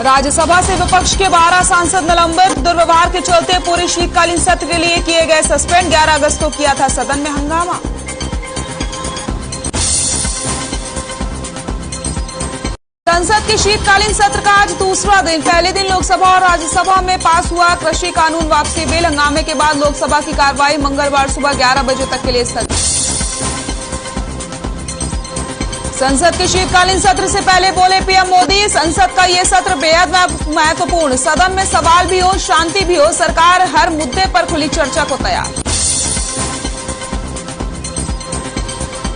राज्यसभा से विपक्ष के 12 सांसद निलंबित। दुर्व्यवहार के चलते पूरे शीतकालीन सत्र के लिए किए गए सस्पेंड। 11 अगस्त को किया था सदन में हंगामा। संसद के शीतकालीन सत्र का आज दूसरा दिन। पहले दिन लोकसभा और राज्यसभा में पास हुआ कृषि कानून वापसी बिल। हंगामे के बाद लोकसभा की कार्रवाई मंगलवार सुबह 11 बजे तक के लिए स्थगित। संसद के शीतकालीन सत्र से पहले बोले पीएम मोदी, संसद का ये सत्र बेहद महत्वपूर्ण। सदन में सवाल भी हो, शांति भी हो, सरकार हर मुद्दे पर खुली चर्चा को तैयार।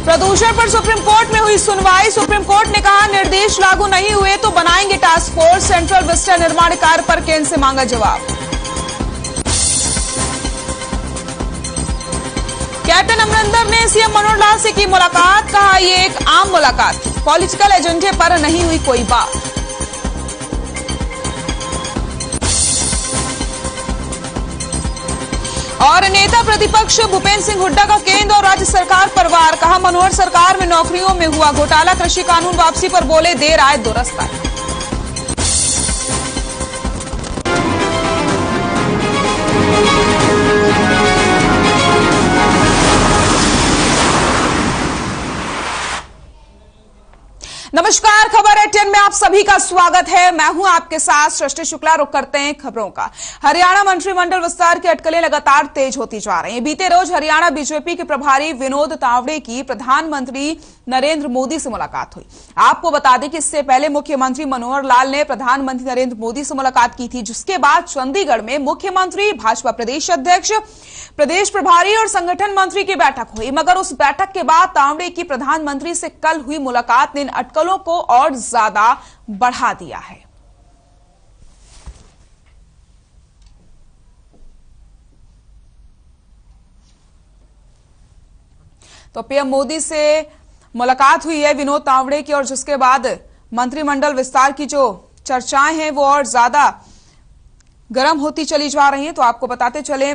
प्रदूषण पर सुप्रीम कोर्ट में हुई सुनवाई। सुप्रीम कोर्ट ने कहा, निर्देश लागू नहीं हुए तो बनाएंगे टास्क फोर्स। सेंट्रल विस्टा निर्माण कार्य पर केंद्र से मांगा जवाब। कैप्टन अमरिंदर ने सीएम मनोहर लाल से की मुलाकात। कहा, ये एक आम मुलाकात थी, पॉलिटिकल एजेंडे पर नहीं हुई कोई बात। और नेता प्रतिपक्ष भूपेंद्र सिंह हुड्डा का केंद्र और राज्य सरकार पर वार। कहा, मनोहर सरकार में नौकरियों में हुआ घोटाला। कृषि कानून वापसी पर बोले, देर आए दुरुस्त आए। नमस्कार, खबर है 10 में आप सभी का स्वागत है। मैं हूं आपके साथ सृष्टि शुक्ला। रुक करते हैं खबरों का। हरियाणा मंत्रिमंडल विस्तार की अटकलें लगातार तेज होती जा रही हैं। बीते रोज हरियाणा बीजेपी के प्रभारी विनोद तावड़े की प्रधानमंत्री नरेंद्र मोदी से मुलाकात हुई। आपको बता दें कि इससे पहले मुख्यमंत्री मनोहर लाल ने प्रधानमंत्री नरेंद्र मोदी से मुलाकात की थी, जिसके बाद चंडीगढ़ में मुख्यमंत्री, भाजपा प्रदेश अध्यक्ष, प्रदेश प्रभारी और संगठन मंत्री की बैठक हुई। मगर उस बैठक के बाद तावड़े की प्रधानमंत्री से कल हुई मुलाकात ने इन अटकलों को और ज्यादा बढ़ा दिया है। तो पीएम मोदी से मुलाकात हुई है विनोद तावड़े की, और जिसके बाद मंत्रिमंडल विस्तार की जो चर्चाएं हैं वो और ज्यादा गर्म होती चली जा रही हैं। तो आपको बताते चले,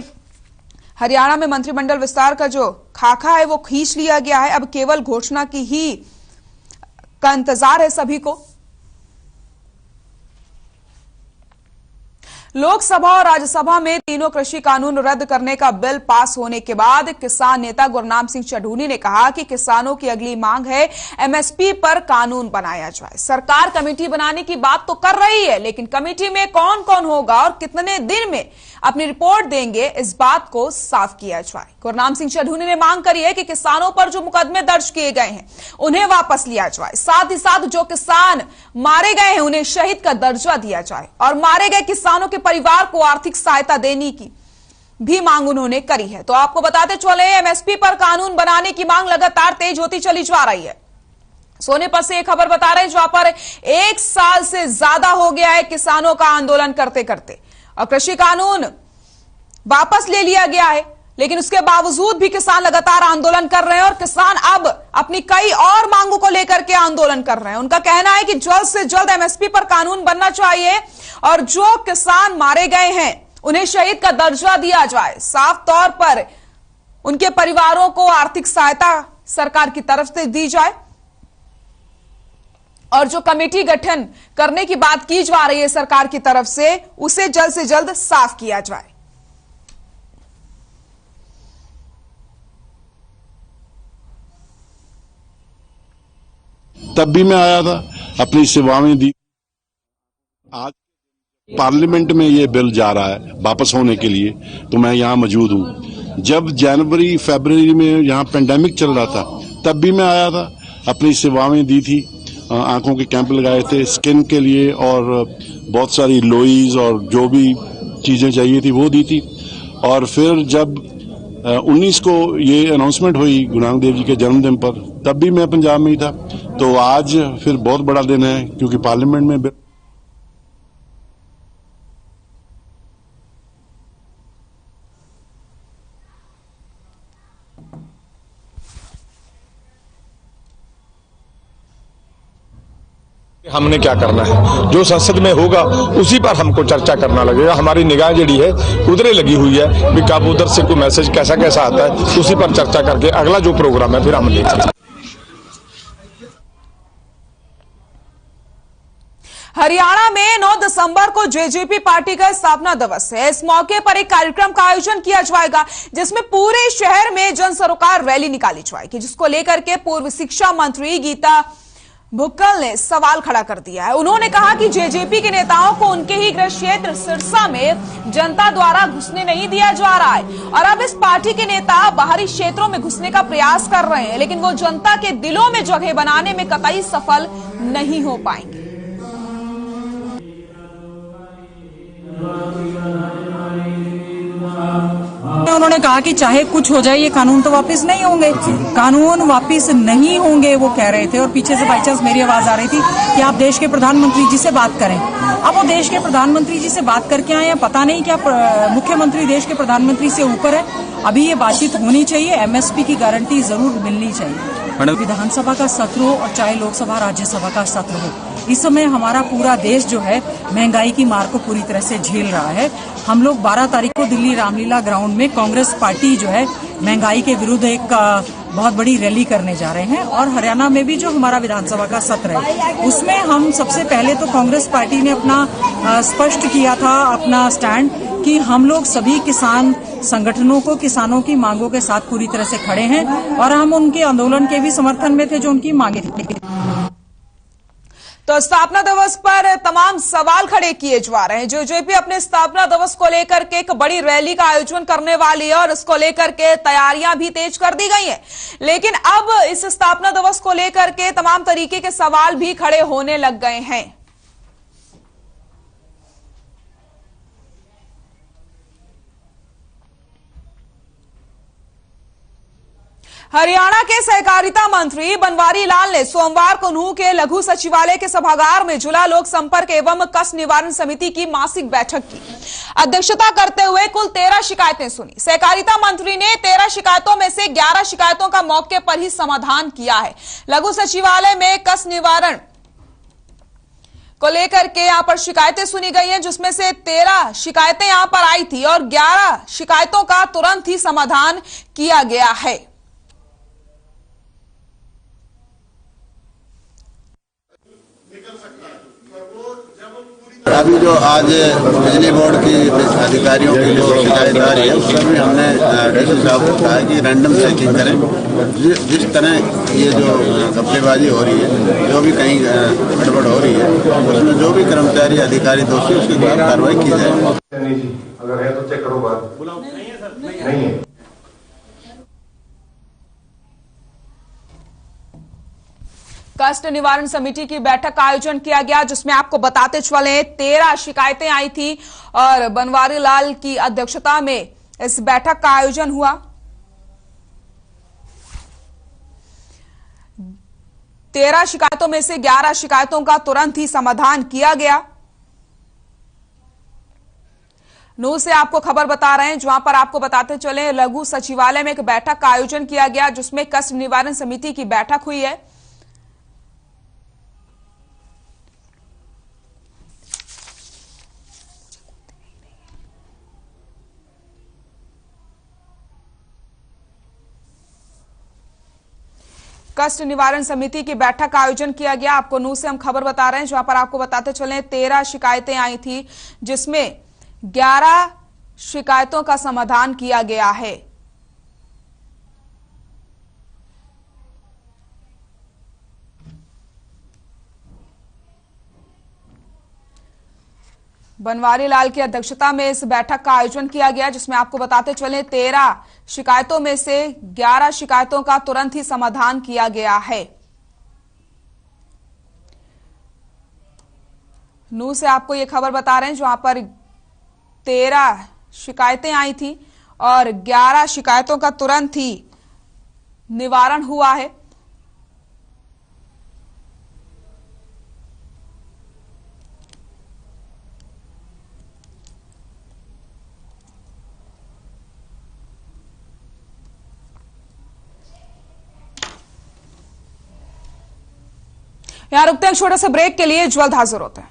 हरियाणा में मंत्रिमंडल विस्तार का जो खाका है वो खींच लिया गया है। अब केवल घोषणा की ही का इंतजार है सभी को। लोकसभा और राज्यसभा में तीनों कृषि कानून रद्द करने का बिल पास होने के बाद किसान नेता गुरनाम सिंह चढ़ूनी ने कहा कि किसानों की अगली मांग है एमएसपी पर कानून बनाया जाए। सरकार कमेटी बनाने की बात तो कर रही है, लेकिन कमेटी में कौन कौन होगा और कितने दिन में अपनी रिपोर्ट देंगे, इस बात को साफ किया जाए। गुरनाम सिंह चढ़ूनी ने मांग करी है कि किसानों पर जो मुकदमे दर्ज किए गए हैं उन्हें वापस लिया जाए। साथ ही साथ जो किसान मारे गए हैं उन्हें शहीद का दर्जा दिया जाए, और मारे गए किसानों के परिवार को आर्थिक सहायता देने की भी मांग उन्होंने करी है। तो आपको बताते चले, एमएसपी पर कानून बनाने की मांग लगातार तेज होती चली जा रही है। सोनीपत से एक खबर बता रहे हैं, जहां पर 1 साल से ज्यादा हो गया है किसानों का आंदोलन करते करते, और कृषि कानून वापस ले लिया गया है, लेकिन उसके बावजूद भी किसान लगातार आंदोलन कर रहे हैं। और किसान अब अपनी कई और मांगों को लेकर के आंदोलन कर रहे हैं। उनका कहना है कि जल्द से जल्द एमएसपी पर कानून बनना चाहिए, और जो किसान मारे गए हैं उन्हें शहीद का दर्जा दिया जाए। साफ तौर पर उनके परिवारों को आर्थिक सहायता सरकार की तरफ से दी जाए, और जो कमेटी गठन करने की बात की जा रही है सरकार की तरफ से, उसे जल्द से जल्द साफ किया जाए। तब भी मैं आया था, अपनी सेवाएं दी। आज पार्लियामेंट में ये बिल जा रहा है वापस होने के लिए, तो मैं यहाँ मौजूद हूँ। जब जनवरी फरवरी में यहाँ पेंडेमिक चल रहा था, तब भी मैं आया था, अपनी सेवाएं दी थी। आंखों के कैंप लगाए थे स्किन के लिए, और बहुत सारी लोईज और जो भी चीजें चाहिए थी वो दी थी। और फिर जब 19 को ये अनाउंसमेंट हुई गुरु नानक देव जी के जन्मदिन पर, तब भी मैं पंजाब में ही था। तो आज फिर बहुत बड़ा दिन है, क्योंकि पार्लियामेंट में हमने क्या करना है, जो संसद में होगा उसी पर हमको चर्चा करना लगेगा। हमारी निगाह जड़ी है उधरे लगी हुई है भी कब उधर से कोई मैसेज कैसा कैसा आता है, उसी पर चर्चा करके अगला जो प्रोग्राम है फिर हम देखेंगे। हरियाणा में 9 दिसंबर को जेजेपी पार्टी का स्थापना दिवस है। इस मौके पर एक कार्यक्रम का आयोजन किया जाएगा जिसमें पूरे शहर में जन सरोकार रैली निकाली जाएगी, जिसको लेकर के पूर्व शिक्षा मंत्री गीता भुक्कल ने सवाल खड़ा कर दिया है। उन्होंने कहा कि जेजेपी के नेताओं को उनके ही गृह क्षेत्र सिरसा में जनता द्वारा घुसने नहीं दिया जा रहा है और अब इस पार्टी के नेता बाहरी क्षेत्रों में घुसने का प्रयास कर रहे हैं, लेकिन वो जनता के दिलों में जगह बनाने में कतई सफल नहीं हो पाएंगे। उन्होंने कहा कि चाहे कुछ हो जाए ये कानून तो वापस नहीं होंगे, कानून वापस नहीं होंगे वो कह रहे थे। और पीछे से बाई चांस मेरी आवाज आ रही थी कि आप देश के प्रधानमंत्री जी से बात करें। अब वो देश के प्रधानमंत्री जी से बात करके आए हैं, पता नहीं क्या मुख्यमंत्री देश के प्रधानमंत्री से ऊपर है। अभी ये बातचीत होनी चाहिए, एमएसपी की गारंटी जरूर मिलनी चाहिए। विधानसभा का सत्र हो और चाहे लोकसभा राज्यसभा का सत्र हो, इस समय हमारा पूरा देश जो है महंगाई की मार को पूरी तरह से झेल रहा है। हम लोग 12 तारीख को दिल्ली रामलीला ग्राउंड में कांग्रेस पार्टी जो है महंगाई के विरुद्ध एक बहुत बड़ी रैली करने जा रहे हैं। और हरियाणा में भी जो हमारा विधानसभा का सत्र है उसमें हम सबसे पहले तो कांग्रेस पार्टी ने अपना स्पष्ट किया था अपना स्टैंड कि हम लोग सभी किसान संगठनों को किसानों की मांगों के साथ पूरी तरह से खड़े हैं और हम उनके आंदोलन के भी समर्थन में थे जो उनकी मांगे थी। तो स्थापना दिवस पर तमाम सवाल खड़े किए जा रहे हैं। जेजेपी अपने स्थापना दिवस को लेकर के एक बड़ी रैली का आयोजन करने वाली है और इसको लेकर के तैयारियां भी तेज कर दी गई हैं। लेकिन अब इस स्थापना दिवस को लेकर के तमाम तरीके के सवाल भी खड़े होने लग गए हैं। हरियाणा के सहकारिता मंत्री बनवारी लाल ने सोमवार को नूंह के लघु सचिवालय के सभागार में जिला लोक संपर्क एवं कष्ट निवारण समिति की मासिक बैठक की अध्यक्षता करते हुए कुल 13 शिकायतें सुनी। सहकारिता मंत्री ने 13 शिकायतों में से 11 शिकायतों का मौके पर ही समाधान किया है। लघु सचिवालय में कष्ट निवारण को लेकर के यहां पर शिकायतें सुनी गई हैं, जिसमें से 13 शिकायतें यहां पर आई थी और 11 शिकायतों का तुरंत ही समाधान किया गया है। अभी जो आज बिजली बोर्ड की अधिकारियों की जो शिकायत आ रही है उसमें भी हमने डीसी साहब को कहा कि रैंडम चेकिंग करें। जिस तरह ये जो घपलेबाजी हो रही है, जो भी कहीं गड़बड़ हो रही है, उसमें जो भी कर्मचारी अधिकारी दोषी उसके खिलाफ कार्रवाई की जाए। अगर है तो चेक करो बात। नहीं है। कष्ट निवारण समिति की बैठक का आयोजन किया गया, जिसमें आपको बताते चले 13 शिकायतें आई थी और बनवारी लाल की अध्यक्षता में इस बैठक का आयोजन हुआ। 13 शिकायतों में से 11 शिकायतों का तुरंत ही समाधान किया गया। नूंह से आपको खबर बता रहे हैं, जहां पर आपको बताते चले लघु सचिवालय में एक बैठक का आयोजन किया गया, जिसमें कष्ट निवारण समिति की बैठक हुई है। कष्ट निवारण समिति की बैठक का आयोजन किया गया। आपको नूंह से हम खबर बता रहे हैं, जहां पर आपको बताते चले 13 शिकायतें आई थी, जिसमें 11 शिकायतों का समाधान किया गया है। बनवारी लाल की अध्यक्षता में इस बैठक का आयोजन किया गया, जिसमें आपको बताते चले 13 शिकायतों में से 11 शिकायतों का तुरंत ही समाधान किया गया है। नूंह से आपको ये खबर बता रहे हैं, जहां पर 13 शिकायतें आई थी और 11 शिकायतों का तुरंत ही निवारण हुआ है। यहां रुकते हैं छोटे से ब्रेक के लिए, जल्द हाजिर होते हैं।